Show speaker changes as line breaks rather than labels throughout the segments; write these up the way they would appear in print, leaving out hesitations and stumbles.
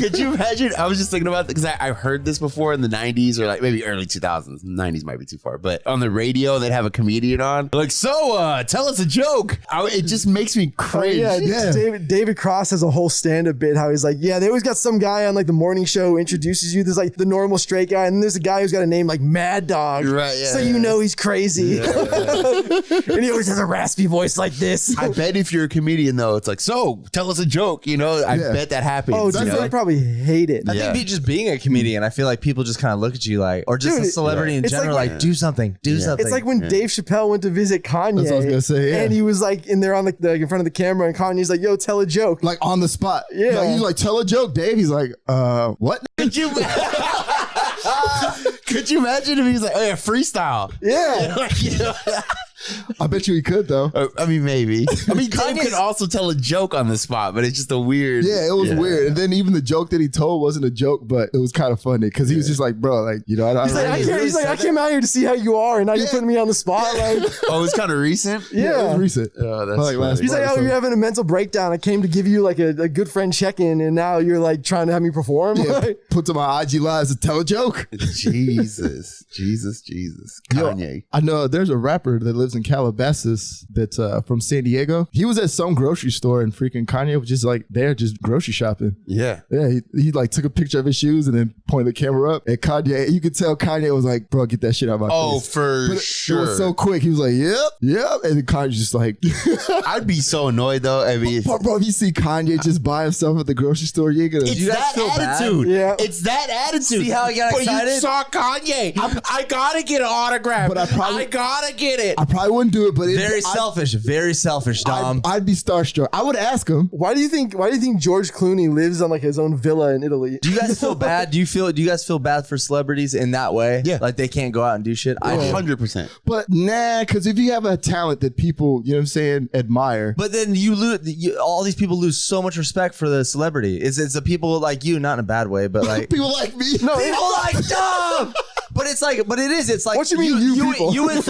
Could you imagine? I was just thinking about this because I heard this before in the 90s or like maybe early 2000s. 90s might be too far, but on the radio they'd have a comedian on like, so tell us a joke. It just makes me cringe.
David Cross has a whole stand-up bit how he's like, yeah, they always got some guy on like the morning show who introduces you. There's like the normal straight guy, and then there's a guy who's got a name like Mad Dog,
right?
So you know he's crazy, and he always has a raspy voice like this.
I bet if you're a comedian though, it's like, so tell us a joke. You know, I bet that happens.
Oh, they probably hate it.
I think just being a comedian, I feel like people just kind of look at you like, or just a celebrity in general, like do something, do something.
It's like when Dave Chappelle went to visit Kanye.
That's what I was gonna say,
and he was like in there on the in front of the camera, and Kanye's like, "Yo, tell a joke,"
like on the spot.
Yeah,
like, he's like, "Tell a joke, Dave." He's like, "What?"
Could you? Could you imagine if he's like, "Oh yeah, freestyle"?
Yeah.
I bet you he could though.
I mean, maybe. I mean, Kanye could also tell a joke on the spot, but it's just a weird.
Yeah, it was weird. And then even the joke that he told wasn't a joke, but it was kind of funny because he was just like, bro, like, you know,
he's like, I came out here to see how you are, and now you're putting me on the spot. Like,
oh, it's kind of recent.
Yeah, it was recent.
Oh, that's like
he's like, oh, you're having a mental breakdown. I came to give you like a good friend check-in, and now you're like trying to have me perform.
Yeah, put to my IG lives to tell a joke.
Jesus. Kanye.
Yo, I know there's a rapper that lives in Calabasas that's from San Diego. He was at some grocery store and freaking Kanye was just like there just grocery shopping.
Yeah.
He like took a picture of his shoes and then pointed the camera up, and Kanye, you could tell Kanye was like, bro, get that shit out of my face.
Oh, for sure.
It was so quick. He was like, yep. And then Kanye's just like,
I'd be so annoyed though. I mean,
bro, if you see Kanye just by himself at the grocery store, you're gonna.
It's that attitude.
Yeah.
It's that attitude.
See how I got excited?
But you saw Kanye. I gotta get an autograph. But I gotta get it.
I probably wouldn't do it, but
very selfish, Dom.
I'd be starstruck. I would ask him.
Why do you think George Clooney lives on like his own villa in Italy?
Do you guys feel bad? Do you guys feel bad for celebrities in that way?
Yeah.
Like they can't go out and do shit? I do.
100%.
But nah, because if you have a talent that people, you know what I'm saying, admire.
But then you lose, all these people lose so much respect for the celebrity. It's the people like you, not in a bad way, but like.
People like me.
No,
people like Dom. But it's like, it's like.
What you mean, people?
You went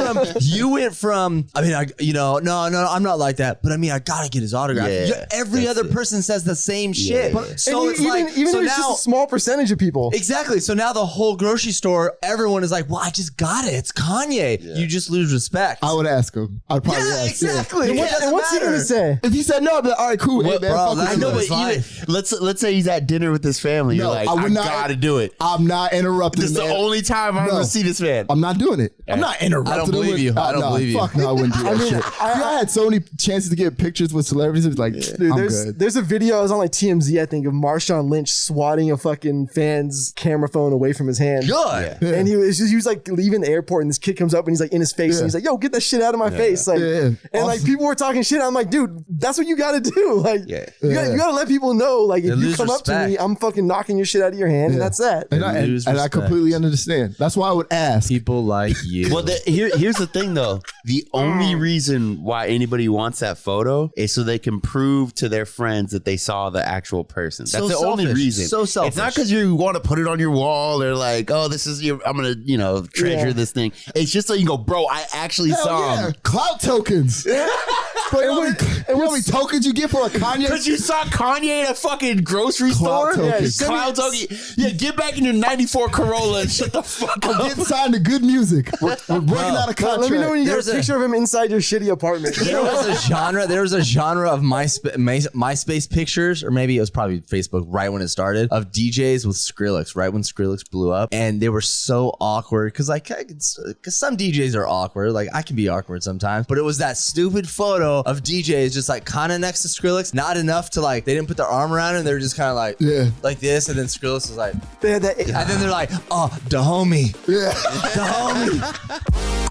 from. I mean, no, I'm not like that. But I mean, I gotta get his autograph.
Yeah,
every other person says the same shit.
But,
so it's
even
like,
even
so
if it's
now,
just a small percentage of people.
Exactly. So now the whole grocery store, everyone is like, well, I just got it. It's Kanye. Yeah. You just lose respect.
I would ask him. I'd probably ask.
Exactly.
And what's he gonna say?
If he said no, I'd be like, all right, cool. Hey, man,
bro,
I know, but let's say he's at dinner with his family.
No,
You're like, I gotta do it.
I'm not interrupting.
This is the only time I'm gonna see this man.
I'm not doing it. I'm not interrupting.
I don't believe you. I don't believe you.
Fuck no, I wouldn't do that shit. I had so many chances to get pictures with celebrities. It was like,
Dude,
I'm good.
There's a video, I was on like TMZ, I think, of Marshawn Lynch swatting a fucking fan's camera phone away from his hand.
Good.
Yeah.
And he was like leaving the airport, and this kid comes up and he's like in his face, and he's like, yo, get that shit out of my face. Like, and like people were talking shit. I'm like, dude, that's what you gotta do. Like, you gotta let people know, like, if you come up to me, I'm fucking knocking your shit out of your hand, and that's that.
And I completely understand. That's why I would ask.
People like you.
Well, here's the thing, though. The only reason why anybody wants that photo is so they can prove to their friends that they saw the actual person. That's the only reason.
So selfish.
It's not because you want to put it on your wall or like, oh, this is I'm gonna treasure this thing. It's just so you can go, bro, I actually saw him.
Clout tokens. Bro, you know how many tokens you get for a Kanye?
Because you saw Kanye at a fucking grocery store?
Tokens.
Yeah, clout token. Yeah, get back in your 94 Corolla and shut the fuck up.
Get signed to good music. We're breaking out a contract.
Let me know when you get a picture of him inside your shitty apartment.
There was a genre of MySpace pictures, or maybe it was probably Facebook right when it started, of DJs with Skrillex, right when Skrillex blew up. And they were so awkward because some DJs are awkward. Like, I can be awkward sometimes. But it was that stupid photo of DJs just like kind of next to Skrillex, not enough to like, they didn't put their arm around him. They were just kind of like this. And then Skrillex was like,
They had that,
and then they're like, oh, the homie.
Yeah.
The homie.